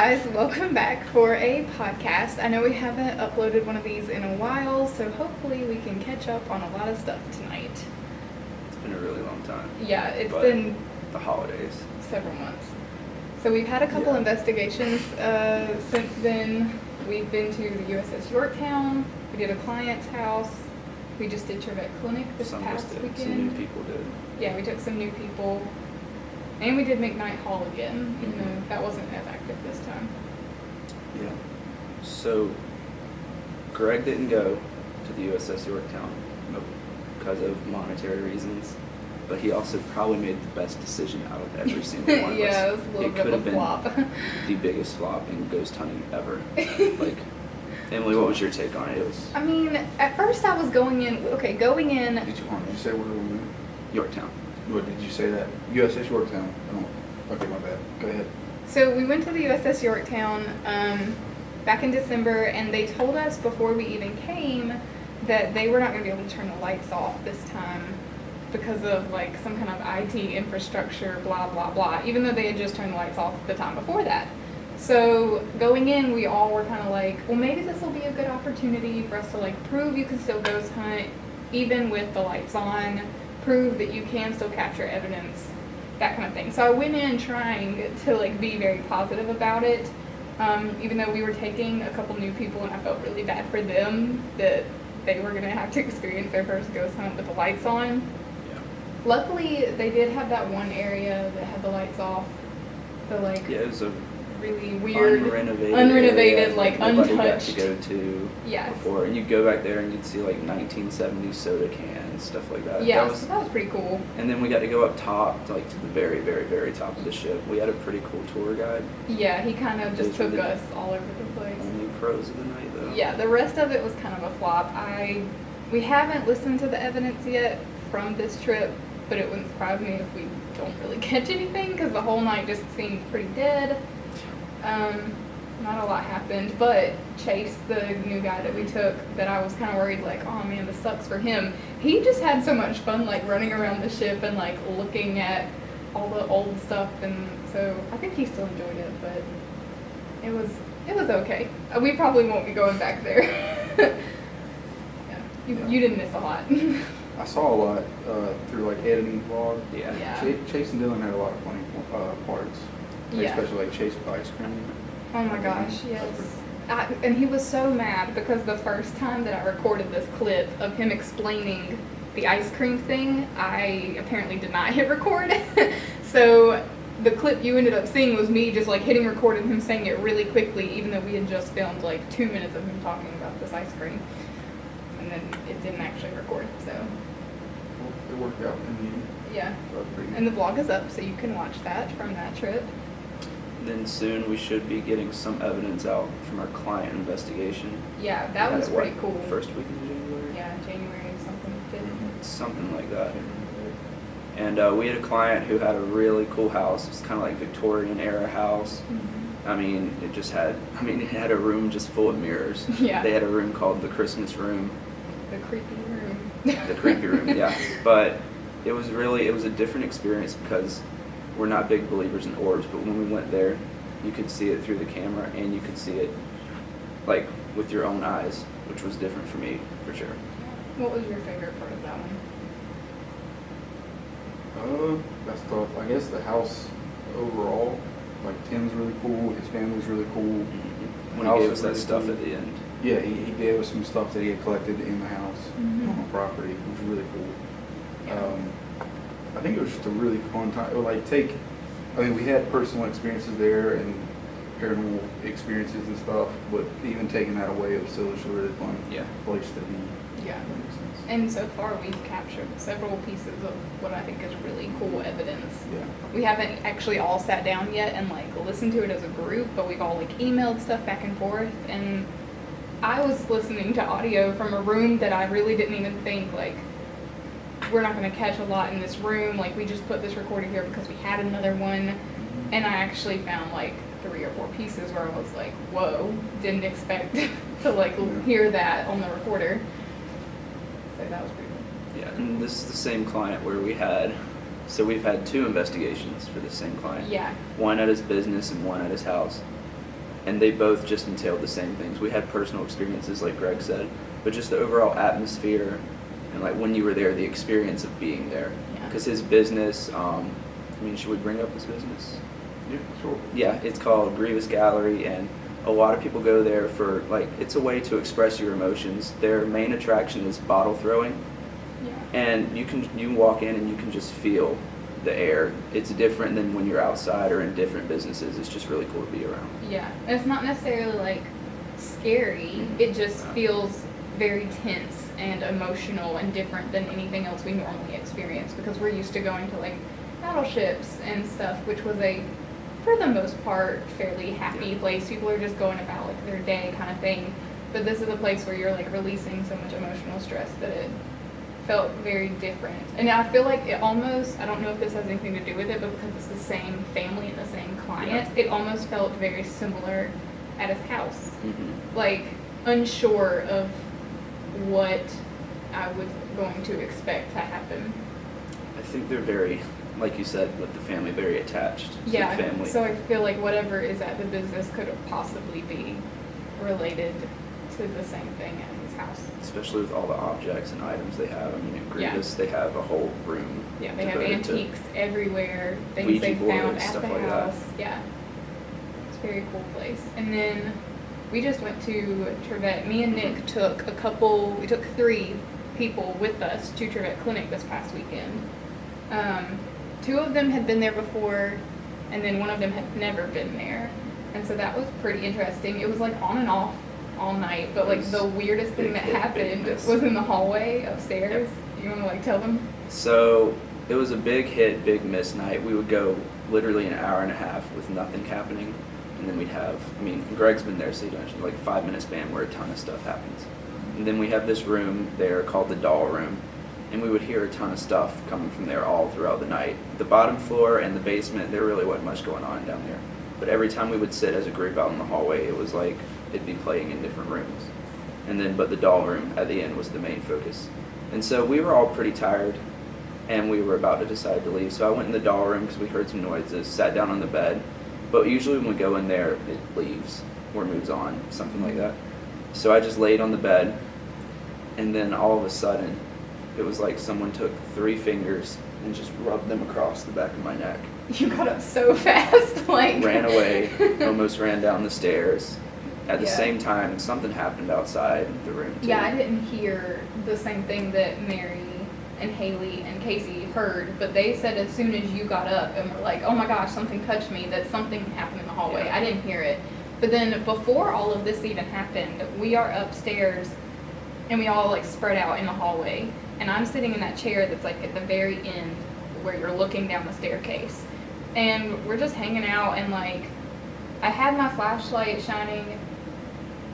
guys, welcome back for a podcast. I know we haven't uploaded one of these in a while, so hopefully we can catch up on a lot of stuff tonight. It's been a really long time. Yeah, it's been the holidays. Several months. So we've had a couple investigations since then. We've been to the USS Yorktown. We did a client's house. We just did Trivet Clinic this past weekend. Some new people did. Yeah, we took some new people. And we did McKnight Hall again, even though that wasn't as active this time. Yeah. So, Greg didn't go to the USS Yorktown because of monetary reasons, but he also probably made the best decision out of every single one of us. Yeah, it was a little bit of a flop. The biggest flop in ghost hunting ever. Like, Emily, what was your take on it? I mean, at first I was going in. Did you say where we went? Yorktown. What did you say that? USS Yorktown. Okay, my bad. Go ahead. So we went to the USS Yorktown back in December, and they told us before we even came that they were not going to be able to turn the lights off this time because of like some kind of IT infrastructure, blah, blah, blah, even though they had just turned the lights off the time before that. So going in, we all were kind of like, well, maybe this will be a good opportunity for us to like prove you can still ghost hunt even with the lights on, prove that you can still capture evidence, that kind of thing. So I went in trying to like be very positive about it, even though we were taking a couple new people and I felt really bad for them that they were going to have to experience their first ghost hunt with the lights on. Yeah. Luckily, they did have that one area that had the lights off. Yeah, it was a really weird, unrenovated, like nobody untouched. got to go to before, and you'd go back there and you'd see like 1970s soda cans, stuff like that. Yeah, that was pretty cool. And then we got to go up top, to, like to the very, very, very top of the ship. We had a pretty cool tour guide. Yeah, he kind of just took us all over the place. Only pros of the night, though. Yeah, the rest of it was kind of a flop. We haven't listened to the evidence yet from this trip, but it wouldn't surprise me if we don't really catch anything because the whole night just seemed pretty dead. Not a lot happened, but Chase, the new guy that we took, that I was kind of worried, like, oh man, this sucks for him. He just had so much fun, like, running around the ship and, like, looking at all the old stuff, and so I think he still enjoyed it, but it was okay. We probably won't be going back there. Yeah, you didn't miss a lot. I saw a lot through, like, editing vlog. Yeah. Chase and Dylan had a lot of funny parts. Yeah. Especially, like, Chase with ice cream. Oh my gosh, yes. And he was so mad because the first time that I recorded this clip of him explaining the ice cream thing, I apparently did not hit record. So the clip you ended up seeing was me just like hitting record and him saying it really quickly, even though we had just filmed like 2 minutes of him talking about this ice cream. And then it didn't actually record, so. Well, it worked out in the end. Yeah. And the vlog is up, so you can watch that from that trip. Then soon we should be getting some evidence out from our client investigation. Yeah, that was pretty cool. First week in January? Yeah, January something, 5th. Something like that. And we had a client who had a really cool house. It's kind of like Victorian era house. Mm-hmm. I mean, it had a room just full of mirrors. Yeah. They had a room called the Christmas room. The creepy room. The creepy room, yeah. But it was a different experience because we're not big believers in orbs, but when we went there, you could see it through the camera and you could see it like with your own eyes, which was different for me, for sure. What was your favorite part of that one? That's tough. I guess the house overall, like Tim's really cool, his family's really cool. Mm-hmm. When he gave us that stuff at the end. Yeah, he gave us some stuff that he had collected in the house on the property, which was really cool. Yeah. I think it was just a really fun time. We had personal experiences there and paranormal experiences and stuff, but even taking that away, it was still just a really fun place to be. Yeah. And so far, we've captured several pieces of what I think is really cool evidence. Yeah. We haven't actually all sat down yet and like listened to it as a group, but we've all like emailed stuff back and forth. And I was listening to audio from a room that I really didn't even think like, we're not going to catch a lot in this room. Like, we just put this recorder here because we had another one. And I actually found like 3 or 4 pieces where I was like, whoa, didn't expect to like hear that on the recorder. So that was pretty cool. Yeah, and this is the same client where we've had 2 investigations for the same client. Yeah. One at his business and one at his house. and they both just entailed the same things. We had personal experiences, like Greg said, but just the overall atmosphere and like when you were there, the experience of being there. Because his business, I mean, should we bring up his business? Yeah, sure. Yeah, it's called Grievous Gallery, and a lot of people go there for, like, it's a way to express your emotions. Their main attraction is bottle throwing, and you can walk in and you can just feel the air. It's different than when you're outside or in different businesses. It's just really cool to be around. Yeah, and it's not necessarily like scary. It just feels very tense and emotional and different than anything else we normally experience, because we're used to going to like battleships and stuff, which was a, for the most part, fairly happy place. People are just going about like their day kind of thing. But this is a place where you're like releasing so much emotional stress that it felt very different. And I feel like it almost, I don't know if this has anything to do with it, but because it's the same family and the same client, it almost felt very similar at his house. Like unsure of what I was going to expect to happen. I think they're very, like you said, with the family, very attached to the family. So I feel like whatever is at the business could possibly be related to the same thing at his house. Especially with all the objects and items they have. I mean, at Grievous, they have a whole room. Yeah, they have antiques everywhere, things they found at the house. Yeah, it's a very cool place. And then we just went to Trevette. Me and Nick took we took 3 people with us to Trevette Clinic this past weekend. 2 of them had been there before, and then one of them had never been there. And so that was pretty interesting. It was like on and off all night, but like the weirdest thing that happened was in the hallway upstairs. You want to like tell them? So it was a big hit, big miss night. We would go literally an hour and a half with nothing happening. And then we'd have, I mean, Greg's been there, so you mentioned like a 5-minute span where a ton of stuff happens. And then we have this room there called the doll room, and we would hear a ton of stuff coming from there all throughout the night. The bottom floor and the basement, there really wasn't much going on down there. But every time we would sit as a group out in the hallway, it was like it'd be playing in different rooms. And then, but the doll room at the end was the main focus. And so we were all pretty tired, and we were about to decide to leave. So I went in the doll room because we heard some noises, sat down on the bed. But usually when we go in there, it leaves or moves on, something like that. So I just laid on the bed, and then all of a sudden, it was like someone took 3 fingers and just rubbed them across the back of my neck. You got up so fast, like... Ran away, almost ran down the stairs. At the same time, something happened outside the room, too. Yeah, I didn't hear the same thing that Mary and Haley and Casey heard, but they said as soon as you got up and were like, oh my gosh, something touched me, that something happened in the hallway. I didn't hear it. But then before all of this even happened, we are upstairs and we all like spread out in the hallway. And I'm sitting in that chair that's like at the very end where you're looking down the staircase. And we're just hanging out, and like I had my flashlight shining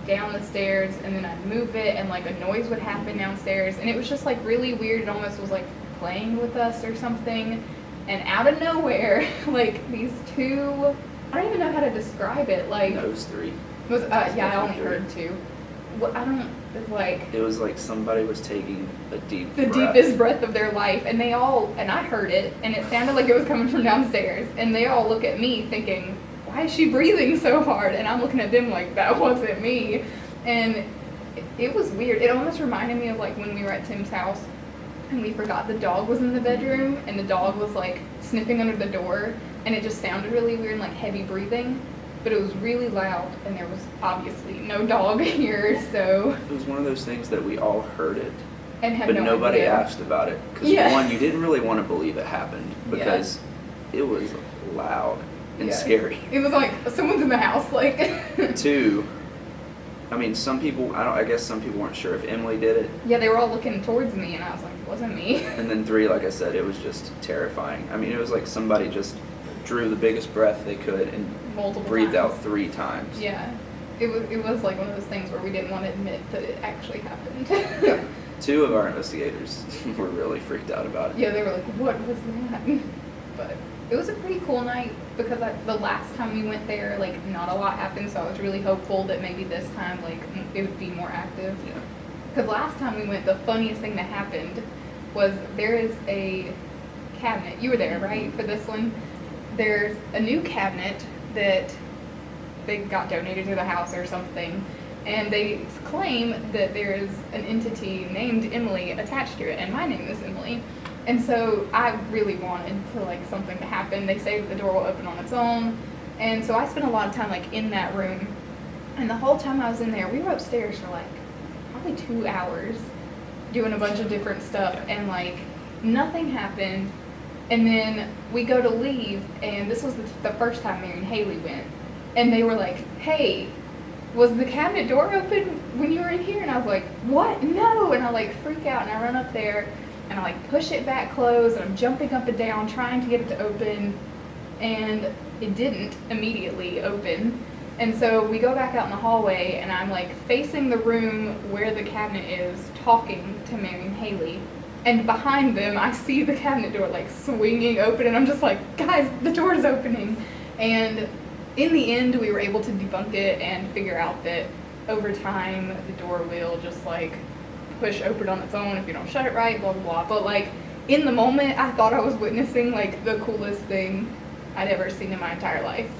down the stairs, and then I'd move it and like a noise would happen downstairs, and it was just like really weird. It almost was like playing with us or something. And out of nowhere, like these 2, I don't even know how to describe it. Like those 3. Was yeah, I only heard 2. What, I don't. It's like it was like somebody was taking a deep breath. Deepest breath of their life, and they all, and I heard it, and it sounded like it was coming from downstairs, and they all look at me thinking, why is she breathing so hard? And I'm looking at them like, that wasn't me. And it was weird. It almost reminded me of like when we were at Tim's house and we forgot the dog was in the bedroom, and the dog was like sniffing under the door, and it just sounded really weird and like heavy breathing, but it was really loud, and there was obviously no dog here. So it was one of those things that we all heard it, and had but no nobody idea. asked about it, because one, you didn't really want to believe it happened because it was loud and scary. It was like someone's in the house, like. 2, I mean, some people, I guess some people weren't sure if Emily did it. Yeah, they were all looking towards me, and I was like, it wasn't me. And then 3, like I said, it was just terrifying. I mean, it was like somebody just drew the biggest breath they could and multiple breathed times. out 3 times. Yeah, it was like one of those things where we didn't want to admit that it actually happened. Yeah. 2 of our investigators were really freaked out about it. Yeah, they were like, what was that? But it was a pretty cool night, because the last time we went there, like, not a lot happened, so I was really hopeful that maybe this time, like, it would be more active. Yeah. Because last time we went, the funniest thing that happened was there is a cabinet. You were there, right, for this one? There's a new cabinet that they got donated to the house or something. And they claim that there is an entity named Emily attached to it, and my name is Emily. And so I really wanted for like something to happen. They say that the door will open on its own. And so I spent a lot of time like in that room. And the whole time I was in there, we were upstairs for like probably 2 hours doing a bunch of different stuff, and like nothing happened. And then we go to leave, and this was the first time Mary and Haley went. And they were like, hey, was the cabinet door open when you were in here? And I was like, what? No. And I like freak out, and I run up there and I like push it back closed, and I'm jumping up and down trying to get it to open, and it didn't immediately open. And so we go back out in the hallway, and I'm like facing the room where the cabinet is, talking to Mary and Haley. And behind them, I see the cabinet door like swinging open, and I'm just like, guys, the door's opening. And in the end, we were able to debunk it and figure out that over time, the door will just like push open on its own if you don't shut it right, blah, blah, blah. But like in the moment, I thought I was witnessing like the coolest thing I'd ever seen in my entire life.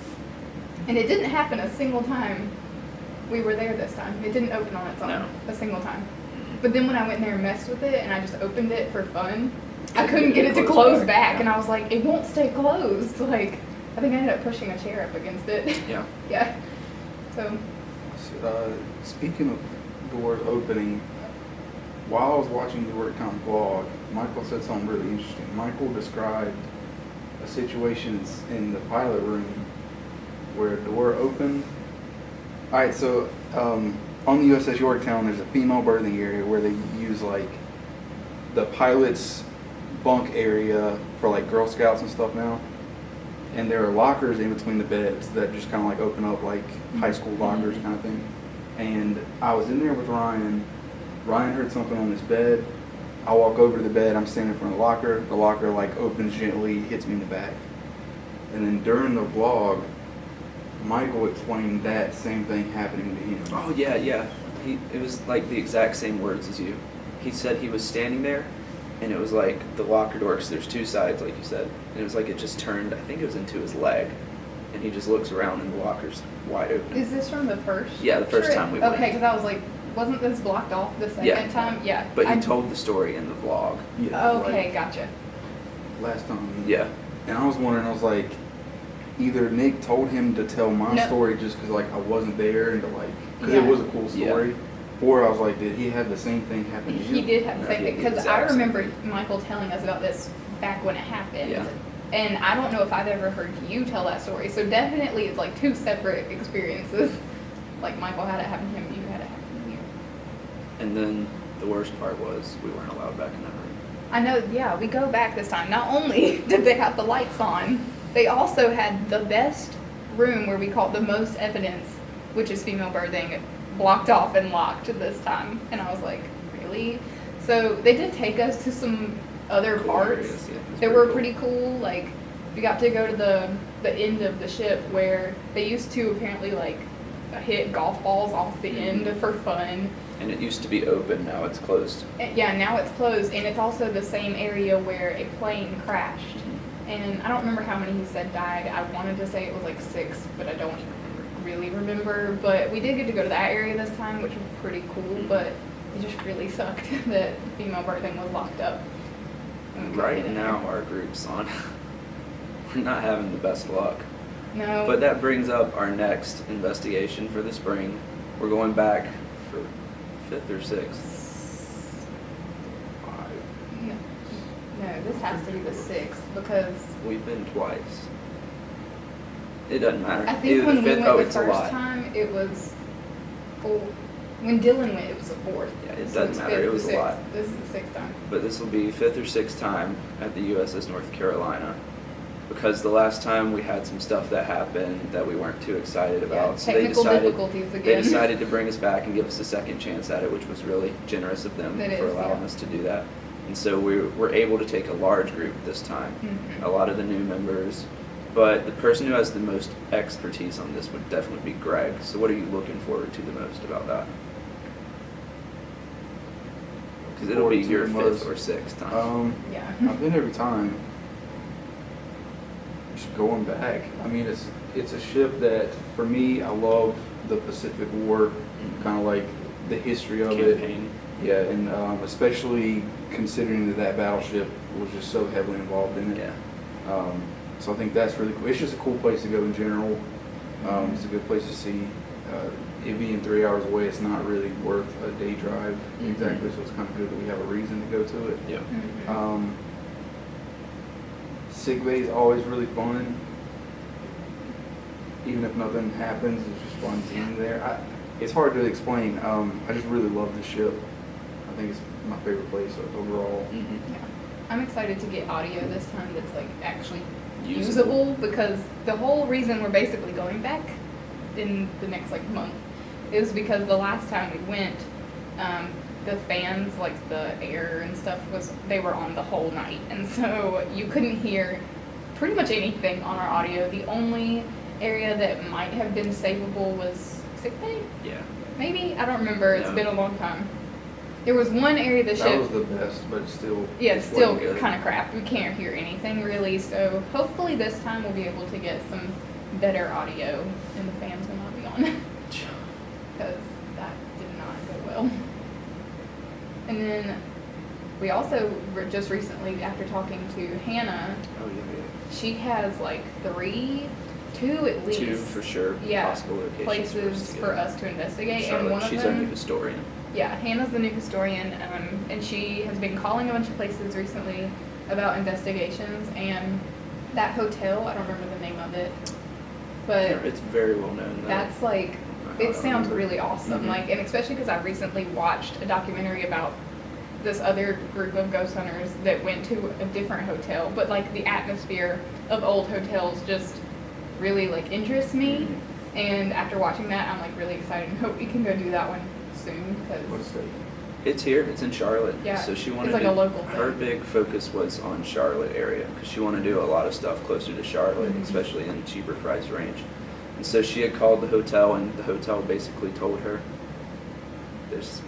And it didn't happen a single time we were there this time. It didn't open on its own a single time. But then when I went in there and messed with it and I just opened it for fun, I couldn't get it to close back. And I was like, it won't stay closed. Like, I think I ended up pushing a chair up against it. Yeah. Yeah. So. Speaking of doors opening, while I was watching the Yorktown vlog, Michael said something really interesting. Michael described a situation in the pilot room where a door opened. Alright, so on the USS Yorktown, there's a female berthing area where they use like the pilot's bunk area for like Girl Scouts and stuff now. And there are lockers in between the beds that just kind of like open up like high school lockers kind of thing. And I was in there with Ryan. Ryan heard something on his bed. I walk over to the bed. I'm standing in front of the locker. The locker like opens gently, hits me in the back. And then during the vlog, Michael explained that same thing happening to him. Oh yeah, yeah. It was like the exact same words as you. He said he was standing there, and it was like the locker door, 'cause there's two sides, like you said, and it was like it just turned. I think it was into his leg, and he just looks around, and the locker's wide open. Is this from the first? Yeah, the first trip? time we went. Okay, because I was like, wasn't this blocked off the second time? Yeah. But he told the story in the vlog. Yeah, Okay, like, gotcha. last time. Yeah. And I was wondering, I was like, either Nick told him to tell my story just because like I wasn't there and to like, because it was a cool story, or I was like, did he have the same thing happen to him? He did have the same thing, because I exact remember Michael telling us about this back when it happened. Yeah. And I don't know if I've ever heard you tell that story. So definitely it's like two separate experiences. Like Michael had it happen to him, you had it happen to you. And then the worst part was we weren't allowed back in that room. I know, yeah, we go back this time. Not only did they have the lights on, they also had the best room where we caught the most evidence, which is female birthing, blocked off and locked this time. And I was like, really? So they did take us to some other Cool parts areas, yeah, that were pretty cool. Like, we got to go to the end of the ship where they used to apparently like hit golf balls off the end for fun. And it used to be open, now it's closed. And yeah, now it's closed, and it's also the same area where a plane crashed. And I don't remember how many he said died. I wanted to say it was like 6, but I don't really remember. But we did get to go to that area this time, which was pretty cool, but it just really sucked that female birthing was locked up. Right now our group's on. We're not having the best luck. No. But that brings up our next investigation for the spring. We're going back for 5th or 6th. No, this has to be the 6th because We've been twice. It doesn't matter. I think Either when the we 5th, went the it's a first lot. time, it was 4. When Dylan went, it was the 4th. Yeah, it So doesn't it's matter. 5th, It was a 6th. lot. This is the 6th time. But this will be 5th or 6th time at the USS North Carolina. Because the last time we had some stuff that happened that we weren't too excited about. Yeah, So technical difficulties They again. decided to bring us back and give us a second chance at it, which was really generous of them It for is, allowing yeah. us to do that. And so we were able to take a large group this time. Mhm. A lot of the new members. But the person who has the most expertise on this would definitely be Greg. So what are you looking forward to the most about that? Because it'll be your 5th or 6th time. Yeah. I've been every time. just going back. I mean, it's a ship that, for me, I love the Pacific War, kind of like the history of Campaign. it. Yeah, and especially considering that battleship was just so heavily involved in it. Yeah. So I think that's really cool. It's just a cool place to go in general. It's a good place to see. It being 3 hours away, it's not really worth a day drive exactly, so it's kind of good that we have a reason to go to it. Yeah. Sick bay is always really fun. Even if nothing happens, it's just fun being there. It's hard to explain. I just really love the ship. I think it's my favorite place overall. Yeah. I'm excited to get audio this time that's like actually Usable. usable, because the whole reason we're basically going back in the next like month is because the last time we went, the fans, like the air and stuff, they were on the whole night, and so you couldn't hear pretty much anything on our audio. The only area that might have been savable was sick bay. Yeah. Maybe, I don't remember. It's No. been a long time. There was one area of the That ship. was the best, but still. Yeah, it's still wasn't good. kind of crap. We can't hear anything really, so hopefully this time we'll be able to get some better audio and the fans will not be on. Because that did not go well. And then we also just recently, after talking to Hannah, Oh, yeah. she has like two at least. Two for sure. Yeah, Possible locations places to for go. us to investigate, and Charlotte, one of she's them. our new historian. Yeah, Hannah's the new historian, and she has been calling a bunch of places recently about investigations, and that hotel, I don't remember the name of it, but It's very well known. Though. that's like, I it don't sounds remember. really awesome, Mhm. like, and especially because I recently watched a documentary about this other group of ghost hunters that went to a different hotel, but like the atmosphere of old hotels just really like interests me, and after watching that, I'm like really excited and hope we can go do that one soon, because What's that? It's here. It's in Charlotte. Yeah, So she it's wanted like to, a local her thing. big focus was on Charlotte area because she wanted to do a lot of stuff closer to Charlotte, Mhm. especially in cheaper price range. And so she had called the hotel, and the hotel basically told her there's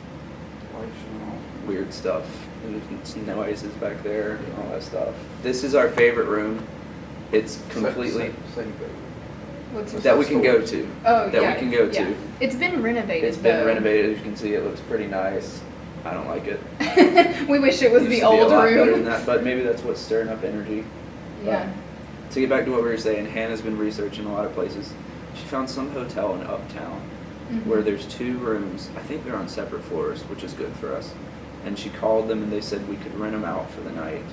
weird stuff. There's noises back there and all that stuff. This is our favorite room. It's completely Second bay. what's your that we can go to. Oh, that yeah, we can go yeah. to. It's been renovated. It's been though. renovated. As you can see, it looks pretty nice. I don't like it. We wish it was Used the to be a old lot better than room. that, but maybe that's what's stirring up energy. Yeah. To get back to what we were saying, Hannah's been researching a lot of places. She found some hotel in Uptown Mhm. where there's 2 rooms. I think they're on separate floors, which is good for us. And she called them and they said we could rent them out for the night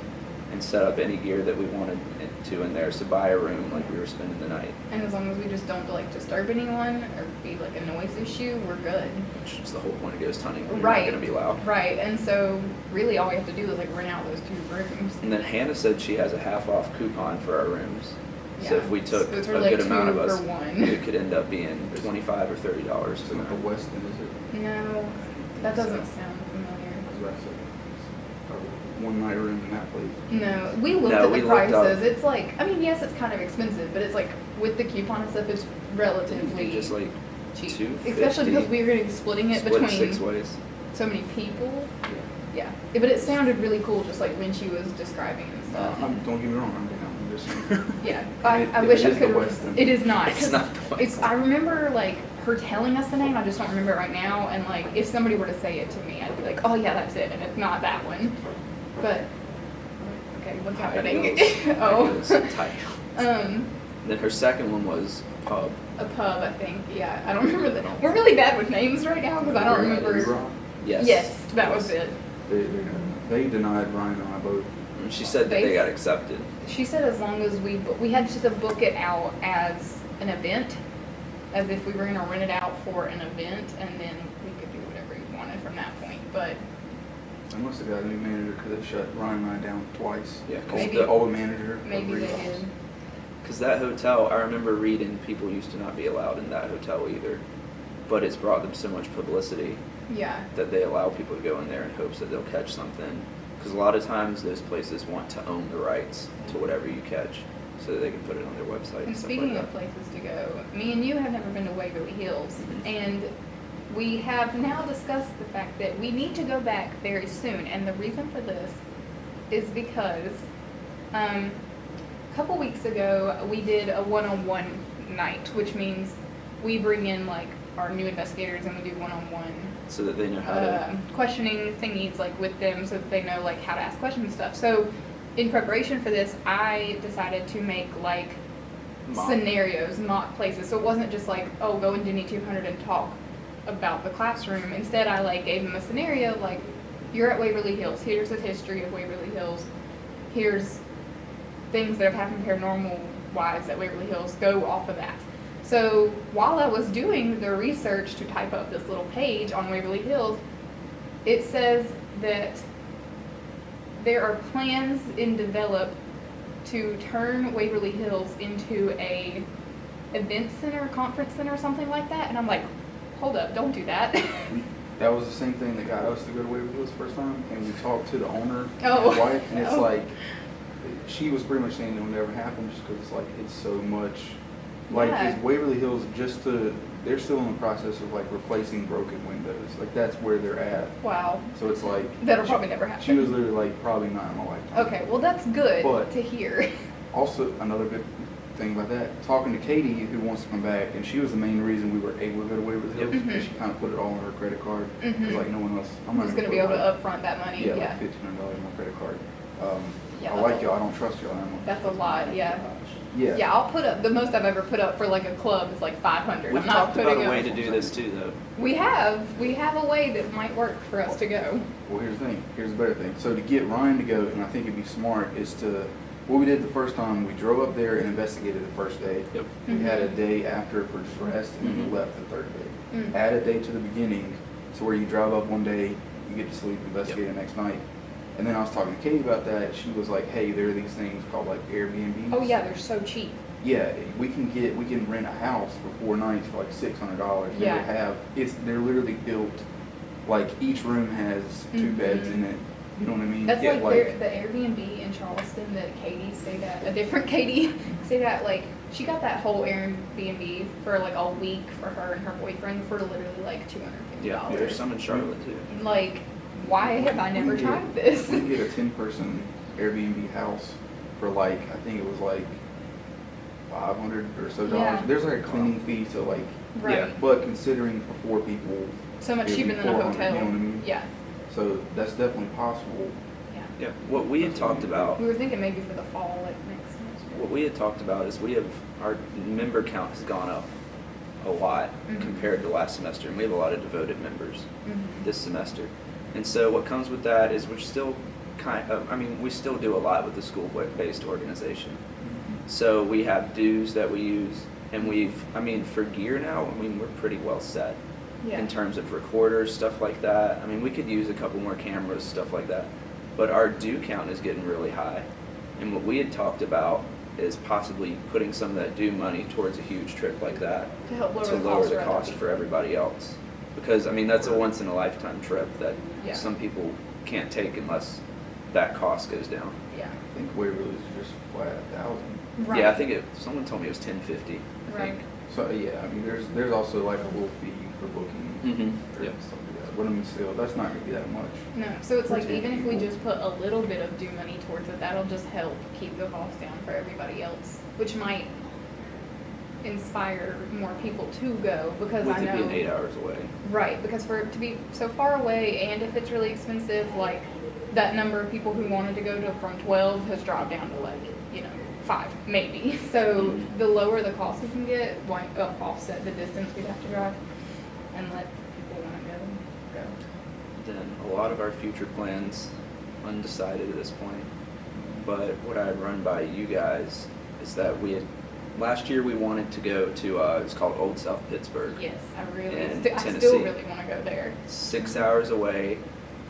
and set up any gear that we wanted to in there. So buy a room like we were spending the night, And as long as we just don't like disturb anyone or be like a noise issue, we're good. which is the whole point of ghost hunting. You're Right. not going to be loud. Right. And so really all we have to do is like rent out those 2 rooms. And then Hannah said she has a half off coupon for our rooms. So Yeah. if we took So it's a really good like amount of 2 us, for 1. it could end up being $25 or $30 It's for the not the night. Westin, is it? No, that So- doesn't sound familiar. I was about to say, a one-night room in that place. No, we looked No, at we the looked up. prices. It's like, I mean, yes, it's kind of expensive, but it's like with the coupon and stuff, it's relatively Just like cheap. $2.50. Especially because we were going to be splitting it split between 6 ways. so many people. Yeah. But it sounded really cool, just like when she was describing and stuff. Don't get me wrong, I'm down. I'm just saying. Yeah, It- I it wish I is the could. Westin. It is not. It's 'cause not the It's. I remember like her telling us the name. I just don't remember it right now. And like, if somebody were to say it to me, I'd be like, "Oh yeah, that's it," and it's not that one. But okay, what's happening? Oh. Tight. Um, Then her second one was a pub. a pub, I think. Yeah, I don't remember that. We're really bad with names right now because I don't remember. Yes. Yes, that was it. They denied Ryan and I both. And she said that they got accepted. She said as long as we had to book it out as an event, as if we were going to rent it out for an event, and then we could do whatever we wanted from that point. But I must have got a new manager because it shut Ryan and I down twice. Yeah, 'cause Maybe- The old manager. of maybe they Grievous. did. Because that hotel, I remember reading people used to not be allowed in that hotel either. But it's brought them so much publicity Yeah. that they allow people to go in there in hopes that they'll catch something. Because a lot of times those places want to own the rights to whatever you catch so that they can put it on their website. And stuff speaking like of that. places to go, me and you have never been to Waverly Hills, Mhm. and we have now discussed the fact that we need to go back very soon. And the reason for this is because couple weeks ago, we did a one-on-one night, which means we bring in like our new investigators and we do one-on-one so that they know how to questioning thingies like with them, so that they know like how to ask questions and stuff. So in preparation for this, I decided to make like scenarios, mock places. So it wasn't just like, oh, go in Denny 200 and talk about the classroom. Instead, I like gave them a scenario like, you're at Waverly Hills. Here's the history of Waverly Hills. Here's things that have happened paranormal-wise at Waverly Hills. Go off of that. So while I was doing the research to type up this little page on Waverly Hills, it says that there are plans in develop to turn Waverly Hills into a event center, conference center, something like that. And I'm like, hold up, don't do that. That was the same thing that got us to go to Waverly Hills the first time, and we talked to the owner, Oh. his wife, and it's Oh. like, she was pretty much saying it'll never happen just because it's like, it's so much, like, Yeah. is Waverly Hills they're still in the process of like replacing broken windows, like that's where they're at. Wow. So it's like. That'll probably never happen. She was literally like, probably not in my lifetime. Okay, well that's good But- to hear. Also, another good thing about that, talking to Katie, who wants to come back, and she was the main reason we were able to go to Waverly Hills, Mhm. because she kind of put it all on her credit card. It was Mhm. like, no one else, I'm not Who's going to be able to upfront that money? Yeah, Yeah. like $1,500 on my credit card. Yeah, I that's like a- y'all, I don't trust y'all. That's a lot, yeah. Yeah. Yeah, I'll put up, the most I've ever put up for like a club is like 500. We've I'm not talked about putting a way up. to do this too, though. We have a way that might work for us to go. Well, here's the thing, here's the better thing. So to get Ryan to go, and I think it'd be smart, is to, what we did the first time, we drove up there and investigated the first day. Yep. We had a Mhm. day after for just rest, and then Mhm. we left the third day. Mm. Add a day to the beginning, to where you drive up one day, you get to sleep, investigate Yep. the next night. And then I was talking to Katie about that. She was like, hey, there are these things called like Airbnbs. Oh yeah, they're so cheap. Yeah, we can rent a house for 4 nights for like $600. Yeah. They're literally built, like each room has 2 Mhm. beds in it. You know what I mean? That's Yeah, like the Airbnb in Charleston that Katie stayed at, a different Katie stayed at, like, she got that whole Airbnb for like a week for her and her boyfriend for literally like $250. Yeah, there's some in Charlotte too. Like, why have I never we can tried get- this? We can get a 10-person Airbnb house for like, I think it was like $500 or so. Yeah. There's like a cleaning fee, so like, Right. but considering for 4 people, So much it'd be cheaper than a 400, hotel. You know what I mean? Yeah. So that's definitely possible. Yeah. Yeah, what we had talked about, We were thinking maybe for the fall, like next semester. what we had talked about is our member count has gone up a lot Mhm. compared to last semester, and we have a lot of devoted members Mhm. this semester. And so what comes with that is we're still we still do a lot with the school-based organization. So we have dues that we use, and for gear now, we're pretty well set Yeah. in terms of recorders, stuff like that. We could use a couple more cameras, stuff like that. But our due count is getting really high. And what we had talked about is possibly putting some of that due money towards a huge trip like that To help lower to the lower cost the for other cost people. for everybody else. Because, that's a once-in-a-lifetime trip that Yeah. some people can't take unless that cost goes down. Yeah. I think Waverly is just flat 1,000. Right. Yeah, I think someone told me it was $10.50, I Right. think. So yeah, there's also like a little fee for booking Mhm. or Yep. stuff like that. But still, that's not gonna be that much. No, so it's For like 10 even if we people. just put a little bit of due money towards it, that'll just help keep the cost down for everybody else, which might inspire more people to go because With I it know. being 8 hours away. Right, because for it to be so far away and if it's really expensive, like that number of people who wanted to go to from 12 has dropped down to like, 5 maybe. So Mhm. the lower the cost we can get, why offset the distance we'd have to drive and let people want to go. Then a lot of our future plans undecided at this point. But what I run by you guys is that last year we wanted to go to it's called Old South Pittsburgh. Yes, I really, In I still Tennessee. really want to go there. 6 hours away.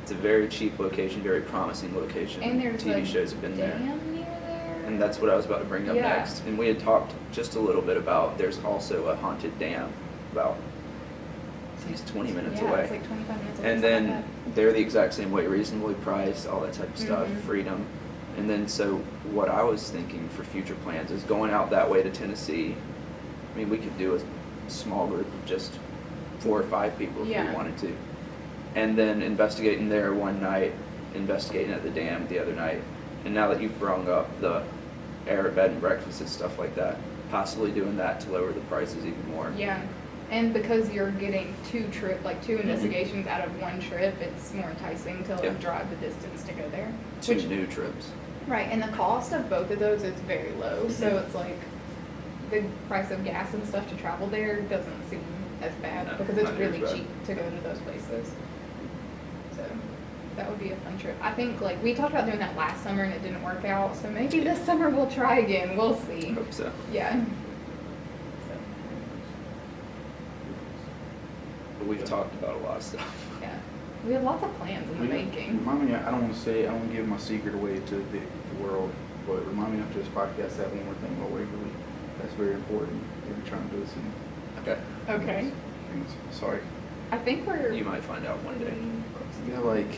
It's a very cheap location, very promising location. And there's TV a shows have been there. dam near there. And that's what I was about to bring up Yeah. next. And we had talked just a little bit about there's also a haunted dam about at least 20 minutes yeah, away. it's like 25 minutes away. And something then like they're the exact same way, reasonably priced, all that type of stuff, Mhm. freedom. And then so what I was thinking for future plans is going out that way to Tennessee. We could do a small group of just 4 or 5 people if Yeah. we wanted to. And then investigating there one night, investigating at the dam the other night. And now that you've brung up the air bed and breakfast and stuff like that. Possibly doing that to lower the prices even more. Yeah, and because you're getting two investigations out of one trip, it's more enticing to like drive the distance to go there. Two new trips. Right, and the cost of both of those is very low, so it's like the price of gas and stuff to travel there doesn't seem as bad because it's really cheap to go to those places. So that would be a fun trip. I think like we talked about doing that last summer and it didn't work out, so maybe this summer we'll try again. We'll see. Hope so. Yeah. But we've talked about a lot of stuff. Yeah. We have lots of plans in the making. Remind me, I don't want to give my secret away to the world, but remind me after this podcast to have one more thing about Waverly. That's very important if you're trying to do this. Okay. Okay. Sorry. I think You might find out one day. Yeah, like,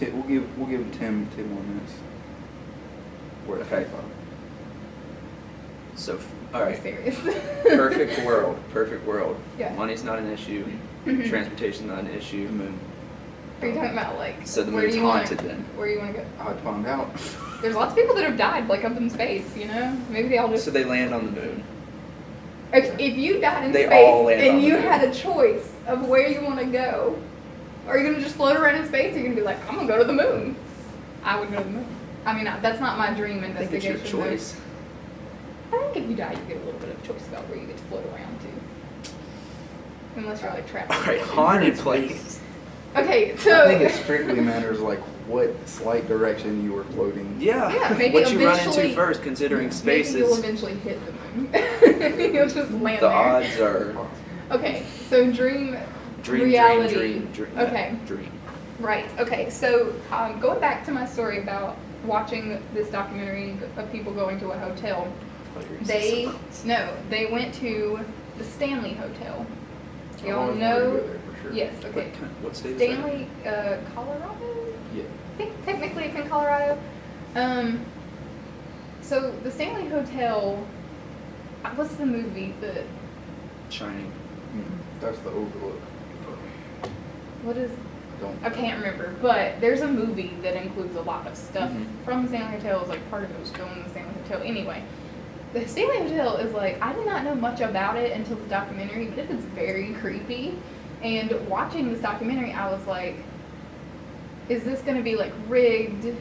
we'll give Tim 10 more minutes. We're at Okay. 55. So, all right. Serious. Perfect world. Perfect world. Yeah. Money's not an issue. Mhm. Transportation's not an issue. The moon. Are you talking about like So the where moon's do you wanna- haunted then. Where you want to go? I'd find out. There's lots of people that have died like up in space, you know? Maybe they all just So they land on the moon. if you died in They all space land on and the you moon. had a choice of where you want to go, are you going to just float around in space or are you going to be like, I'm going to go to the moon? I would go to the moon. I mean, that's not my dream I think it's your investigation. though. choice. I think if you die, you get a little bit of choice about where you get to float around to. Unless you're like trapped. All right, haunted place. Okay, I so. think it strictly matters like what slight direction you were floating. Yeah. Yeah, maybe what you run eventually- into first, considering space Maybe you'll is eventually hit the moon. You'll just land the there. odds are Okay, so dream, dream, reality. dream. Okay, Dream. right. Okay, so going back to my story about watching this documentary of people going to a hotel, they went to the Stanley Hotel. I Y'all always wanted to know? go there for sure. Yes. Okay. What state is that? Stanley, Colorado. Yeah. I think technically it's in Colorado. So the Stanley Hotel. What's the movie? Shining. That's the Overlook. What is? Don't. I can't remember, but there's a movie that includes a lot of stuff from the Stanley Hotel. It's like part of it was filmed in the Stanley Hotel. Anyway, the Stanley Hotel is like, I did not know much about it until the documentary, but it is very creepy. And watching this documentary, I was like, is this going to be like rigged?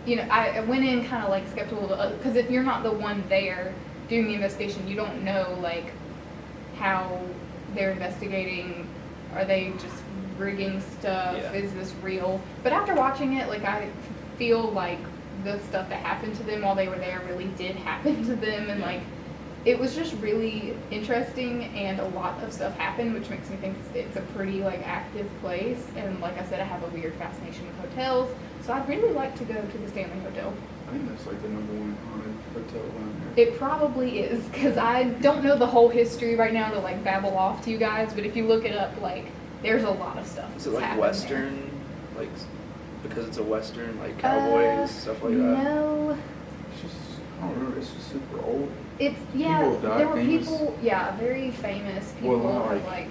You know, I went in kind of like skeptical because if you're not the one there doing the investigation, you don't know like how they're investigating. Are they just rigging stuff? Yeah. Is this real? But after watching it, like I feel like the stuff that happened to them while they were there really did happen to them, and like it was just really interesting, and a lot of stuff happened, which makes me think it's a pretty like active place. And like I said, I have a weird fascination with hotels, so I'd really like to go to the Stanley Hotel. I think that's like the #1 haunted hotel around there. It probably is, because I don't know the whole history right now to like babble off to you guys, but if you look it up, like there's a lot of stuff. Is it that's like happened Western? Like, because it's a Western, like cowboys, stuff like that? No. It's just, I don't remember, it's just super old. It's, yeah, People died there were famous? people, yeah, very famous people Well, not have like- like,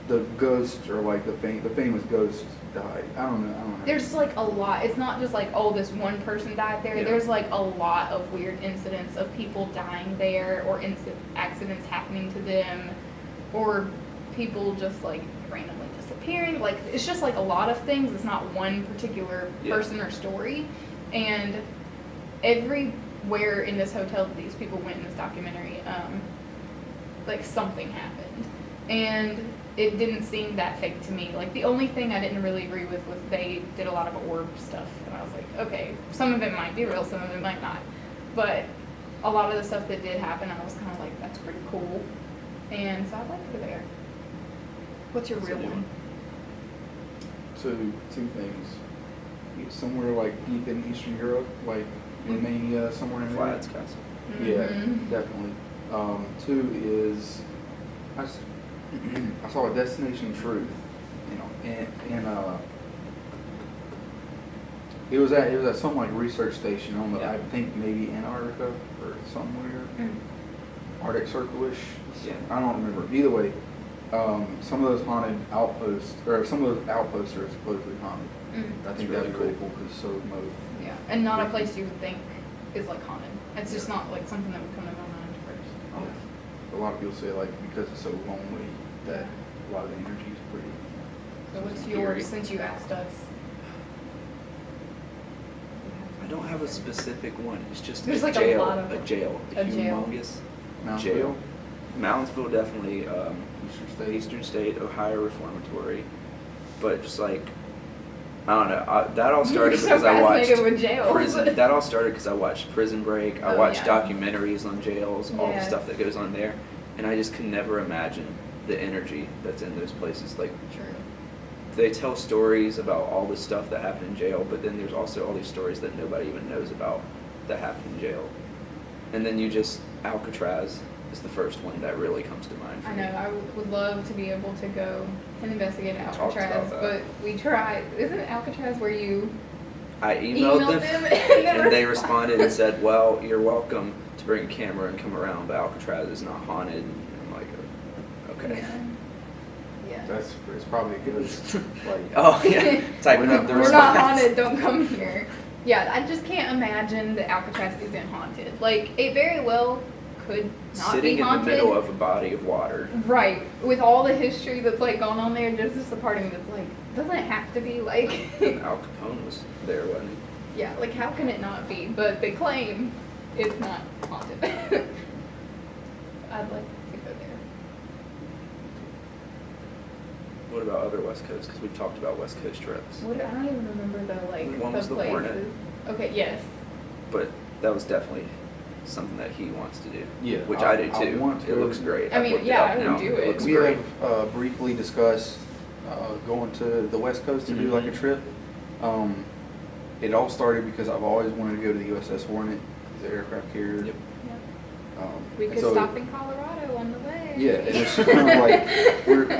The ghost, or like the famous ghost died. I don't know. there's like a lot. It's not just like, oh, this one person died there. Yeah. There's like a lot of weird incidents of people dying there, or accidents happening to them, or people just like randomly disappearing. Like, it's just like a lot of things. It's not one particular person or story. And everywhere in this hotel that these people went in this documentary, like something happened. And it didn't seem that fake to me. Like, the only thing I didn't really agree with was they did a lot of orb stuff. And I was like, okay, some of it might be real, some of it might not. But a lot of the stuff that did happen, I was kind of like, that's pretty cool. And so I'd like to go there. What's your real one? Two things. Somewhere like deep in Eastern Europe, like Romania, somewhere in there. Flats Castle. Yeah, Mhm. definitely. Two is I saw a Destination Truth, it was at some like research station on Yeah. I think maybe Antarctica or somewhere, Arctic Circle-ish. Yeah. I don't remember. Either way, some of those haunted outposts, or some of those outposts are supposedly haunted. I think really that'd be really cool because it's so remote. Yeah, and not a place you would think is like haunted. It's just not like something that would come to my mind first. A lot of people say like because it's so lonely that a lot of the energy is pretty. So what's eerie. yours since you asked us? I don't have a specific one. It's just There's a like a jail. lot of A them. jail. A jail. Humongous Moundsville. jail. Moundsville definitely. Eastern State. Eastern State, Ohio Reformatory. But just like, I don't know. That all started You're so because I watched fascinated with jails. Prison. That all started because I watched Prison Break. I Oh, watched yeah. documentaries on jails, all the Yeah. stuff that goes on there, and I just could never imagine the energy that's in those places. Like, True. they tell stories about all the stuff that happened in jail, but then there's also all these stories that nobody even knows about that happened in jail. And then Alcatraz is the first one that really comes to mind for I me. know. I would love to be able to go and investigate talked Alcatraz, about but that. we tried. Isn't Alcatraz where you I emailed them, and they responded and said, well, you're welcome to bring a camera and come around, but Alcatraz is not haunted. And I'm like, okay. Yeah. It's probably good. Like, Oh, yeah. Typing up the We're response. not haunted. Don't come here. Yeah, I just can't imagine that Alcatraz isn't haunted. Like, it very well could not Sitting be in haunted. the middle of a body of water. Right. With all the history that's like gone on there, there's just a part of me that's like, doesn't it have to be like Al Capone was there, wasn't he? yeah, like how can it not be? But they claim it's not haunted. I'd like to go there. What about other West Coast? Because we've talked about West Coast trips. What I don't even remember the like One the was the places. Hornet. Okay, yes. But that was definitely something that he wants to do. Yeah, Which I do I too. want to. It looks great. I I've mean, looked it yeah, up I would now. do it. Looks We great. have briefly discussed going to the West Coast to do like a Mhm. trip. It all started because I've always wanted to go to the USS Hornet, the aircraft carrier. Yep. We and could so- stop in Colorado on the way. Yeah, and it's kind of like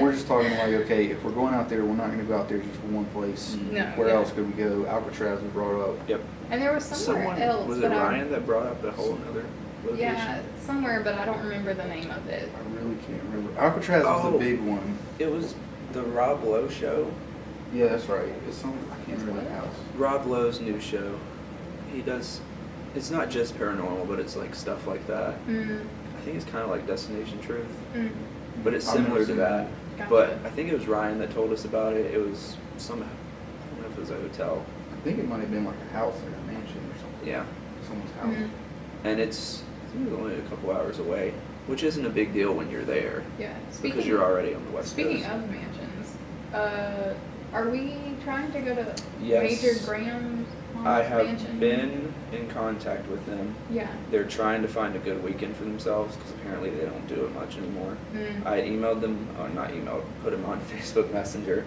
we're just talking like, okay, if we're going out there, we're not going to go out there just for one place. Mhm. No, Where yeah. else could we go? Alcatraz was brought up. Yep. And there was somewhere else, was it but Ryan that brought up a whole other location? yeah, somewhere, but I don't remember the name of it. I really can't remember. Alcatraz was Oh. the big one. It was the Rob Lowe show. Yeah, that's right. It's some I can't remember the house. Rob Lowe's new show. He does. It's not just paranormal, but it's like stuff like that. I think it's kind of like Destination Truth, but it's I've never similar to seen that. Gotcha. But I think it was Ryan that told us about it. It was some. I don't know if it was a hotel. I think it might have been like a house or a mansion or something. Yeah, Someone's house. and I think it was only a couple hours away, which isn't a big deal when you're there Yeah. because you're already on the West Speaking Coast. of mansions, are we trying to go to Yes. Major Graham's I have mansion? been in contact with them. Yeah. They're trying to find a good weekend for themselves because apparently they don't do it much anymore. Mm. I emailed them, not emailed, put them on Facebook Messenger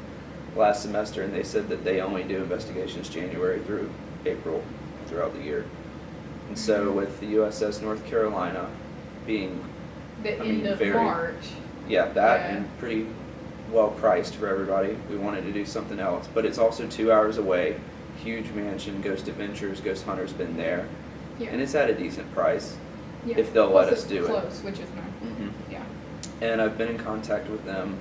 last semester, and they said that they only do investigations January through April throughout the year. And so with the USS North Carolina being, The I end mean, of very- March. yeah, that Yeah. and pretty well priced for everybody, we wanted to do something else. But it's also 2 hours away, huge mansion, Ghost Adventures, Ghost Hunter's been there, Yeah. and it's at a decent price. Yeah. if they'll Plus let us it's do it. close, which is nice. Mhm. Yeah. And I've been in contact with them,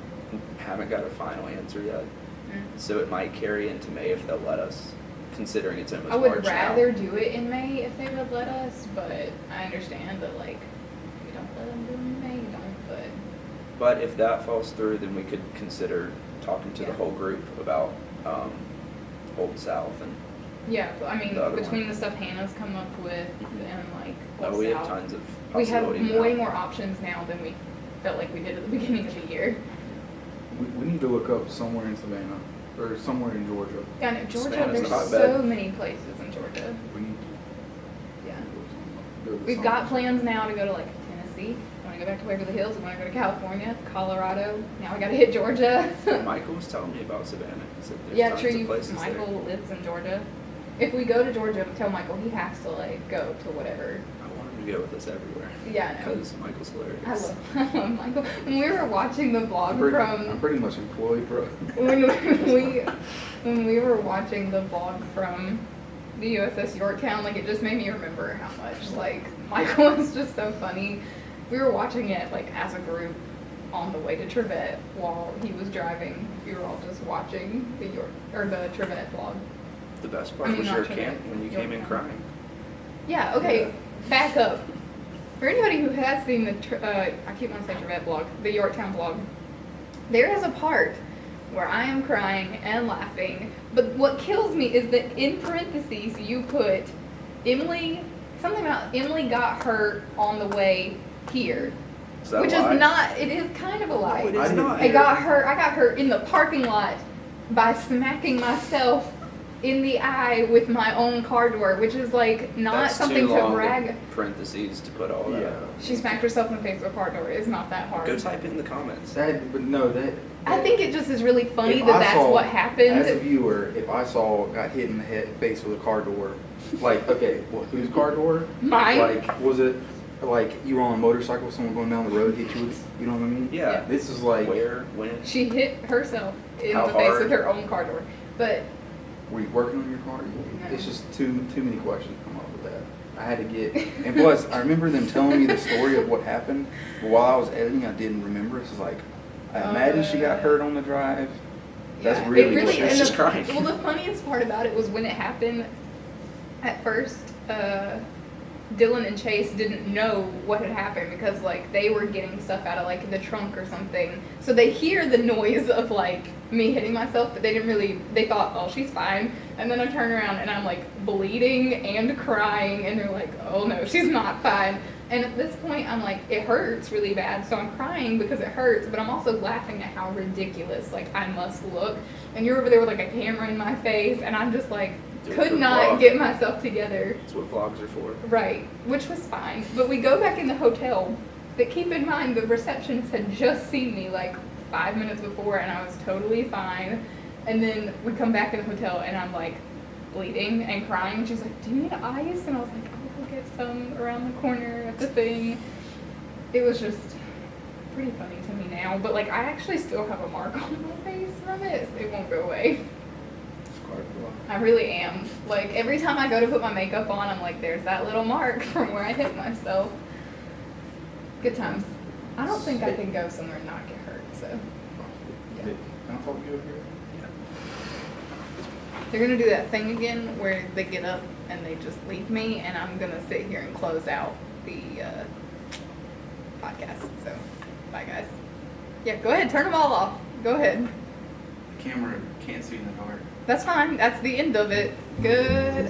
haven't got a final answer yet. Mm. So it might carry into May if they'll let us, considering it's almost I would March rather now. do it in May if they would let us, but I understand that like if you don't let them do it in May, you don't. But But if that falls through, then we could consider talking to the Yeah. whole group about Old South and, yeah, I mean The other between one. the stuff Hannah's come up with Mhm. and like oh, we have South, tons of we have possibilities way now. more options now than we felt like we did at the beginning of the year. We need to look up somewhere in Savannah or somewhere in Georgia. Yeah, no, Georgia. Savannah's There's a hotbed. so many places in Georgia. We need Yeah. to go to We've some- got plans now to go to like Tennessee. We want to go back to Waverly Hills. We want to go to California, Colorado. Now we got to hit Georgia. Michael was telling me about Savannah. He said there's Yeah, tons true. of places Michael there. lives in Georgia. If we go to Georgia, tell Michael he has to like go to whatever. I want him to go with us everywhere. Yeah, I know. Because Michael's hilarious. I love Michael. When we were watching the vlog I'm from pretty much employed, bro. when we were watching the vlog from the USS Yorktown, like it just made me remember how much like Michael was just so funny. We were watching it like as a group on the way to Trevette while he was driving. We were all just watching the Trevette vlog. The best part I mean, was not your Trevette, camp when you came in Yorktown. crying. Yeah, okay, Yeah. back up. For anybody who has seen the, I keep wanting to say Trevette blog, the Yorktown blog, there is a part where I am crying and laughing, but what kills me is that in parentheses you put something about Emily got hurt on the way here. Is that Which a lie? is not, it is kind of a lie. No, it is not. I got hurt in the parking lot by smacking myself in the eye with my own car door, which is like not That's something too to long brag. parentheses to put all that. Yeah. She smacked herself in the face with a car door. It's not that hard. Go type it in the comments. I think it just is really funny If that I that's saw- what happened. As a viewer, if I got hit in the face with a car door, like, okay, well, whose car door? Mine. Like, was it like you were on a motorcycle, someone going down the road hit you with, you know what I mean? Yeah. This is like, Where? When? She hit herself in How the face hard? with her own car door. But were you working on your car? No. It's just too many questions come up with that. I had to get, and plus, I remember them telling me the story of what happened, but while I was editing, I didn't remember. It's like, I imagine she got hurt on the drive. That's yeah, really it really what- She's and just the, crying. Well, the funniest part about it was when it happened. At first, Dylan and Chase didn't know what had happened because like they were getting stuff out of like the trunk or something. So they hear the noise of like me hitting myself, but they didn't really. They thought, oh, she's fine. And then I turn around and I'm like bleeding and crying, and they're like, oh no, she's not fine. And at this point, I'm like, it hurts really bad, so I'm crying because it hurts, but I'm also laughing at how ridiculous like I must look. And you're over there with like a camera in my face, and I'm just like, Do it could for not vlog. get myself together. That's what vlogs are for. Right, which was fine. But we go back in the hotel, but keep in mind the receptionist had just seen me like 5 minutes before, and I was totally fine. And then we come back in the hotel, and I'm like bleeding and crying. And she's like, do you need ice? And I was like, I'll go get some around the corner at the thing. It was just pretty funny to me now, but like I actually still have a mark on my face from it. It won't go away. I really am. Like every time I go to put my makeup on, I'm like, there's that little mark from where I hit myself. Good times. I don't think I can go somewhere and not get hurt, so. Yeah. Can I talk to you over here? They're gonna do that thing again where they get up and they just leave me, and I'm gonna sit here and close out the podcast. So, bye guys. Yeah, go ahead, turn them all off. Go ahead. The camera can't see in the dark. That's fine. That's the end of it. Good